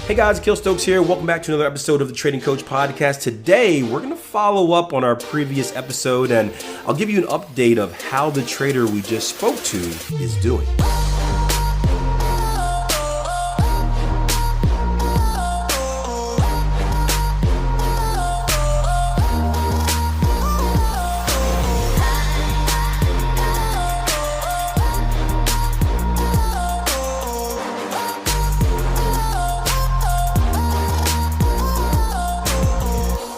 Hey guys, Akil Stokes here. Welcome back to another episode of the Trading Coach Podcast. Today, we're going to follow up on our previous episode and I'll give you an update of how the trader we just spoke to is doing.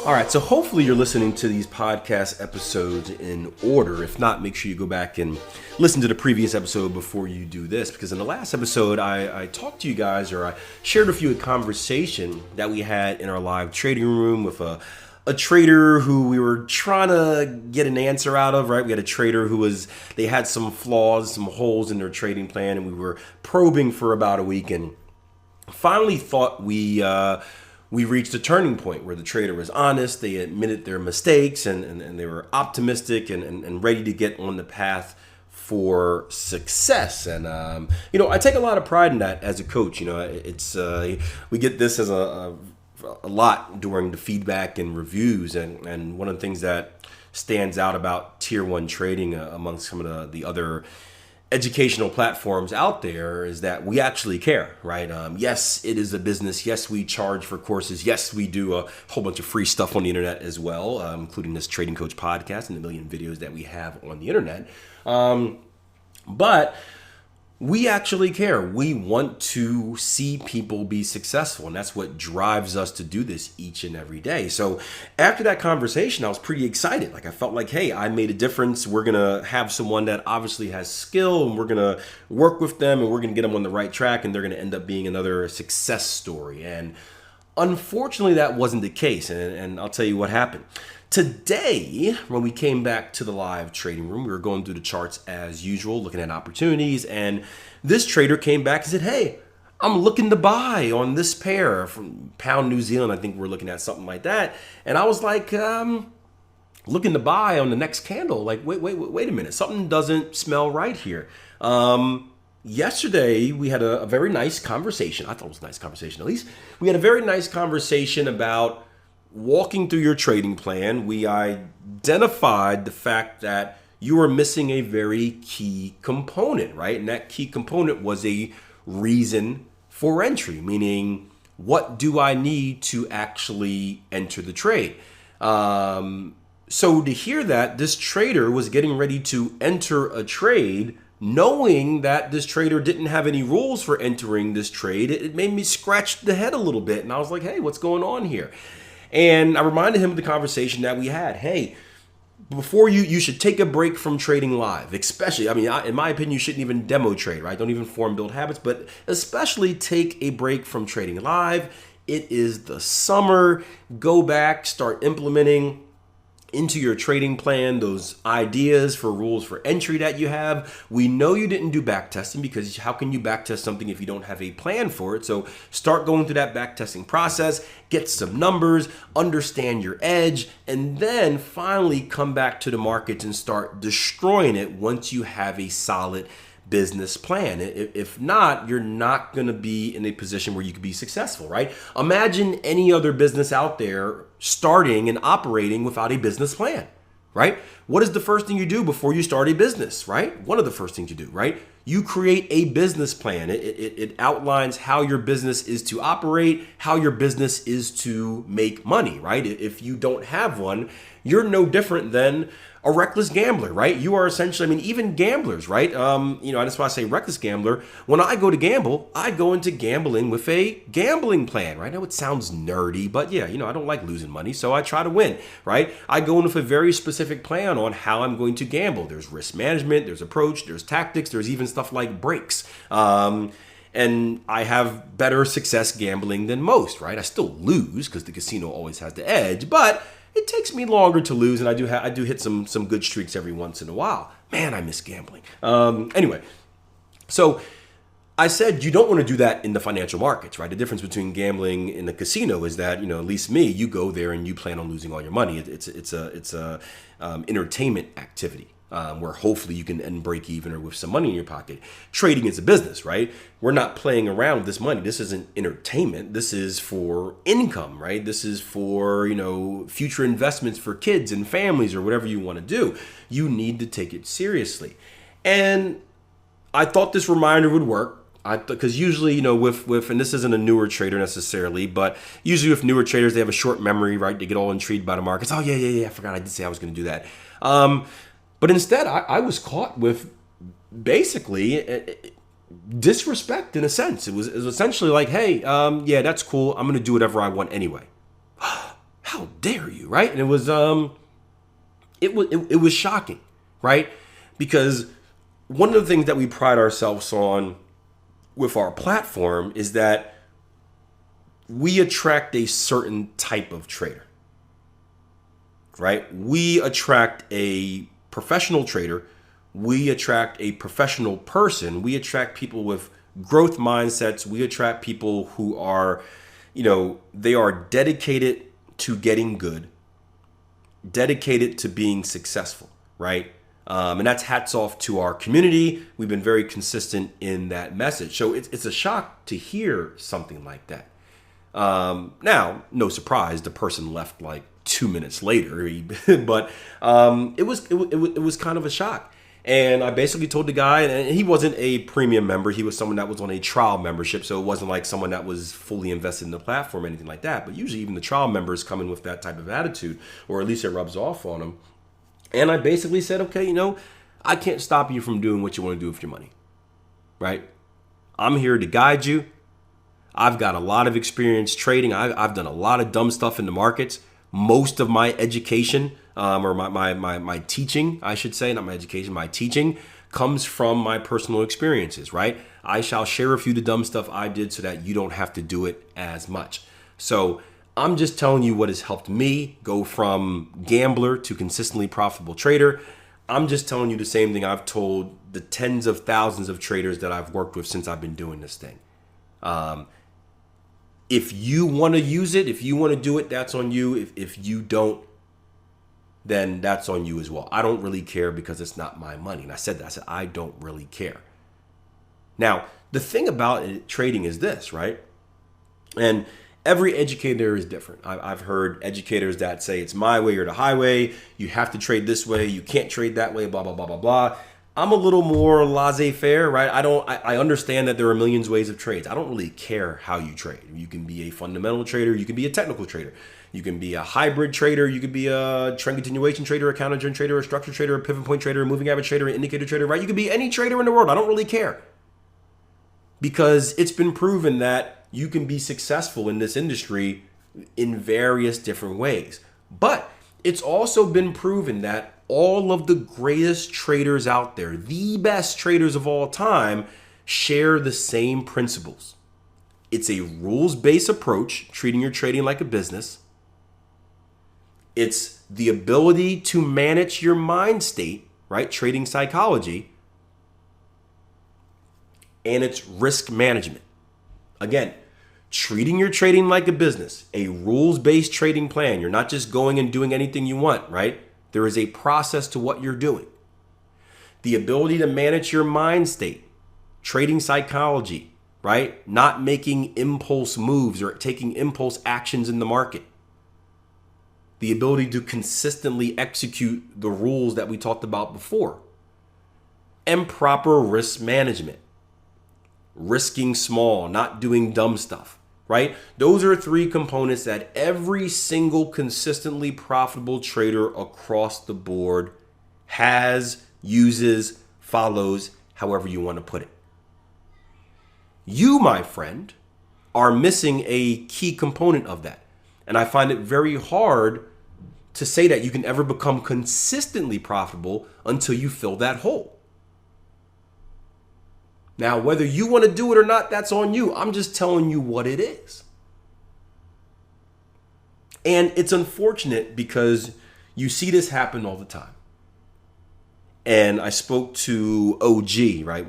All right, so hopefully you're listening to these podcast episodes in order. If not, make sure you go back and listen to the previous episode before you do this, because in the last episode, I talked to you guys, or I shared with you a conversation that we had in our live trading room with a trader who we were trying to get an answer out of, right? We had a trader they had some flaws, some holes in their trading plan, and we were probing for about a week and finally thought we reached a turning point where the trader was honest, they admitted their mistakes, and they were optimistic and ready to get on the path for success. And, I take a lot of pride in that as a coach. It's we get this as a lot during the feedback and reviews. And one of the things that stands out about Tier 1 trading amongst some of the other educational platforms out there is that we actually care, right? Yes, it is a business. Yes, we charge for courses. Yes, we do a whole bunch of free stuff on the internet as well, including this Trading Coach podcast and the million videos that we have on the internet. But we actually care. We want to see people be successful, and that's what drives us to do this each and every day. So after that conversation, I was pretty excited. I felt like, hey, I made a difference. We're going to have someone that obviously has skill, and we're going to work with them, and we're going to get them on the right track, and they're going to end up being another success story. And unfortunately, that wasn't the case, and I'll tell you what happened. Today, when we came back to the live trading room, we were going through the charts as usual, looking at opportunities, and this trader came back and said, hey, I'm looking to buy on this pair from Pound New Zealand. I think we're looking at something like that. And I was like, looking to buy on the next candle. Like, wait a minute. Something doesn't smell right here. Yesterday, we had a very nice conversation. I thought it was a nice conversation, at least. We had a very nice conversation about walking through your trading plan. We identified the fact that you were missing a very key component, right? And that key component was a reason for entry, meaning what do I need to actually enter the trade? So to hear that this trader was getting ready to enter a trade, knowing that this trader didn't have any rules for entering this trade, it made me scratch the head a little bit. And I was like, hey, what's going on here? And I reminded him of the conversation that we had. Hey, before you should take a break from trading live, especially, in my opinion, you shouldn't even demo trade, right? Don't even form build habits, but especially take a break from trading live. It is the summer. Go back, start implementing into your trading plan those ideas for rules for entry that you have. We know you didn't do back testing, because how can you back test something if you don't have a plan for it? So start going through that back testing process, get some numbers, understand your edge, and then finally come back to the markets and start destroying it once you have a solid business plan. If not, you're not going to be in a position where you could be successful, right? Imagine any other business out there starting and operating without a business plan, right? What is the first thing you do before you start a business, right? One of the first things you do, right? You create a business plan. It outlines how your business is to operate, how your business is to make money, right? If you don't have one, you're no different than a reckless gambler, right? You are essentially, even gamblers, right? That's why I say reckless gambler. When I go to gamble, I go into gambling with a gambling plan, right? I know it sounds nerdy, but yeah, I don't like losing money, so I try to win, right? I go in with a very specific plan on how I'm going to gamble. There's risk management, there's approach, there's tactics, there's even stuff like breaks. And I have better success gambling than most, right? I still lose because the casino always has the edge, but it takes me longer to lose, and I do hit some good streaks every once in a while. Man, I miss gambling. Anyway, so I said you don't want to do that in the financial markets, right? The difference between gambling in the casino is that, at least me, you go there and you plan on losing all your money. It's a entertainment activity. where hopefully you can end break even or with some money in your pocket. Trading is a business, right? We're not playing around with this money. This isn't entertainment. This is for income, right? This is for, future investments for kids and families or whatever you want to do. You need to take it seriously. And I thought this reminder would work. Because usually, with and this isn't a newer trader necessarily, but usually with newer traders, they have a short memory, right? They get all intrigued by the markets. Oh, yeah, I forgot I did say I was going to do that. But instead, I was caught with basically disrespect in a sense. It was essentially like, hey, yeah, that's cool. I'm going to do whatever I want anyway. How dare you, right? And it was shocking, right? Because one of the things that we pride ourselves on with our platform is that we attract a certain type of trader, right? We attract a professional trader. We attract a professional person. We attract people with growth mindsets. We attract people who are, they are dedicated to getting good, dedicated to being successful, right? And that's hats off to our community. We've been very consistent in that message. So it's a shock to hear something like that. Now, no surprise, the person left like 2 minutes later, but it was kind of a shock. And I basically told the guy, and he wasn't a premium member. He was someone that was on a trial membership. So it wasn't like someone that was fully invested in the platform or anything like that. But usually even the trial members come in with that type of attitude, or at least it rubs off on them. And I basically said, okay, I can't stop you from doing what you want to do with your money, right? I'm here to guide you. I've got a lot of experience trading. I've done a lot of dumb stuff in the markets. Most of my education, or my teaching, I should say, not my education, my teaching comes from my personal experiences, right? I shall share with you the dumb stuff I did so that you don't have to do it as much. So I'm just telling you what has helped me go from gambler to consistently profitable trader. I'm just telling you the same thing I've told the tens of thousands of traders that I've worked with since I've been doing this thing. If you want to use it, if you want to do it, that's on you. If you don't, then that's on you as well. I don't really care because it's not my money. And I said that. I said, I don't really care. Now, the thing about trading is this, right? And every educator is different. I've heard educators that say it's my way or the highway. You have to trade this way. You can't trade that way, blah, blah, blah, blah, blah. I'm a little more laissez-faire, right? I understand that there are millions of ways of trades. I don't really care how you trade. You can be a fundamental trader. You can be a technical trader. You can be a hybrid trader. You could be a trend continuation trader, a counter trend trader, a structure trader, a pivot point trader, a moving average trader, an indicator trader, right? You could be any trader in the world. I don't really care. Because it's been proven that you can be successful in this industry in various different ways. But it's also been proven that all of the greatest traders out there, the best traders of all time, share the same principles. It's a rules-based approach, treating your trading like a business. It's the ability to manage your mind state, right? Trading psychology. And it's risk management. Again, treating your trading like a business, a rules-based trading plan. You're not just going and doing anything you want, right? There is a process to what you're doing. The ability to manage your mind state, trading psychology, right? Not making impulse moves or taking impulse actions in the market. The ability to consistently execute the rules that we talked about before. And proper risk management. Risking small, not doing dumb stuff, right? Those are three components that every single consistently profitable trader across the board has, uses, follows, however you want to put it. You, my friend, are missing a key component of that. And I find it very hard to say that you can ever become consistently profitable until you fill that hole. Now, whether you want to do it or not, that's on you. I'm just telling you what it is. And it's unfortunate because you see this happen all the time. And I spoke to OG, right?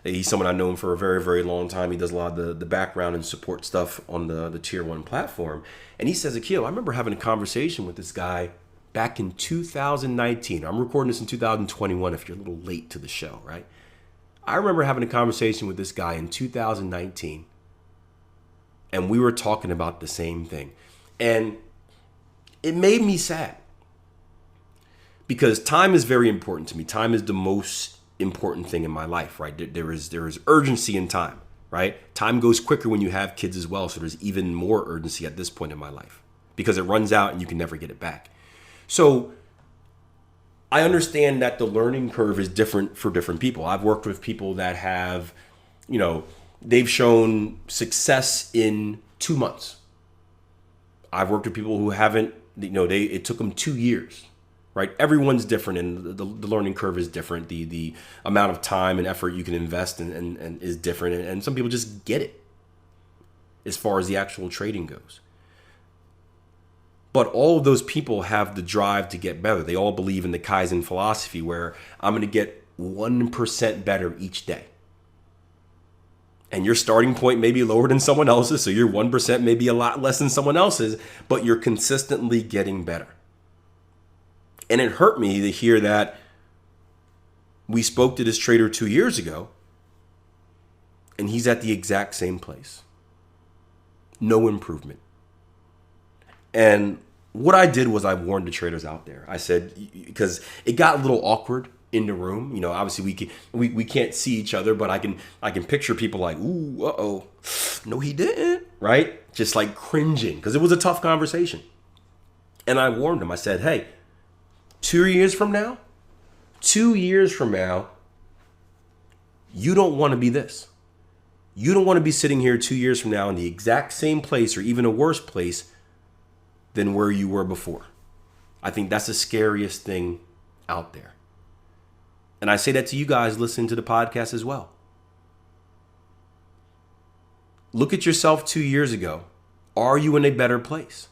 He's someone I've known for a very, very long time. He does a lot of the background and support stuff on the Tier 1 platform. And he says, Akil, I remember having a conversation with this guy back in 2019. I'm recording this in 2021 if you're a little late to the show, right? I remember having a conversation with this guy in 2019, and we were talking about the same thing. And it made me sad because time is very important to me. Time is the most important thing in my life, right? There is urgency in time, right? Time goes quicker when you have kids as well, so there's even more urgency at this point in my life because it runs out and you can never get it back. So I understand that the learning curve is different for different people. I've worked with people that have, they've shown success in 2 months. I've worked with people who haven't, it took them 2 years, right? Everyone's different and the learning curve is different. The amount of time and effort you can invest and is different. And some people just get it as far as the actual trading goes. But all of those people have the drive to get better. They all believe in the Kaizen philosophy where I'm going to get 1% better each day. And your starting point may be lower than someone else's, so your 1% may be a lot less than someone else's, but you're consistently getting better. And it hurt me to hear that we spoke to this trader 2 years ago, and he's at the exact same place. No improvement. And what I did was I warned the traders out there. I said, because it got a little awkward in the room. Obviously we can't see each other, but I can picture people like, ooh, uh-oh. No, he didn't, right? Just like cringing because it was a tough conversation. And I warned him. I said, hey, 2 years from now, you don't want to be this. You don't want to be sitting here 2 years from now in the exact same place or even a worse place than where you were before. I think that's the scariest thing out there. And I say that to you guys listening to the podcast as well. Look at yourself 2 years ago. Are you in a better place?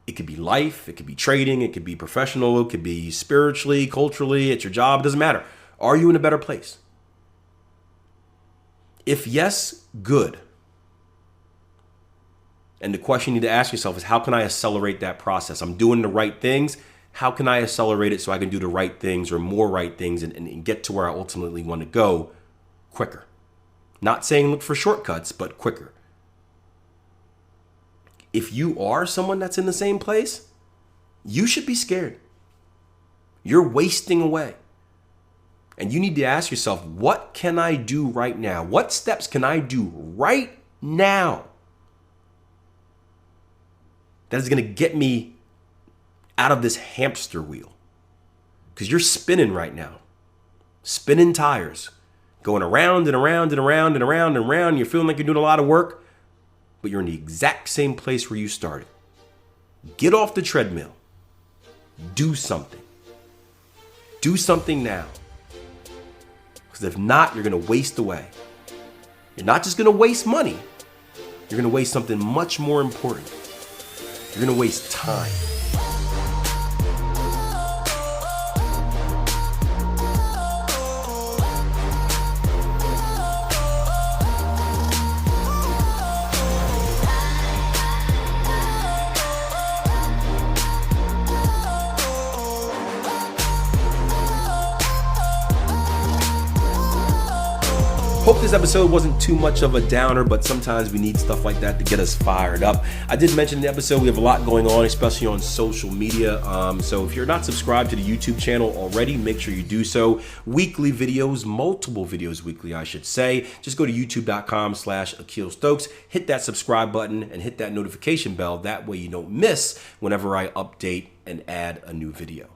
It could be life, it could be trading, it could be professional, it could be spiritually, culturally, at your job, it doesn't matter. Are you in a better place? If yes, good. And the question you need to ask yourself is, how can I accelerate that process? I'm doing the right things. How can I accelerate it so I can do the right things or more right things and get to where I ultimately want to go quicker? Not saying look for shortcuts, but quicker. If you are someone that's in the same place, you should be scared. You're wasting away. And you need to ask yourself, what can I do right now? What steps can I do right now that is going to get me out of this hamster wheel? Because you're spinning right now. Spinning tires. Going around and around and around and around and around. You're feeling like you're doing a lot of work, but you're in the exact same place where you started. Get off the treadmill. Do something. Do something now. Because if not, you're going to waste away. You're not just going to waste money. You're going to waste something much more important. You're going to waste time. Hope this episode wasn't too much of a downer, but sometimes we need stuff like that to get us fired up. I did mention in the episode we have a lot going on, especially on social media. So if you're not subscribed to the YouTube channel already, make sure you do so. Weekly videos, multiple videos weekly, I should say. Just go to youtube.com/Akil Stokes, hit that subscribe button and hit that notification bell. That way you don't miss whenever I update and add a new video.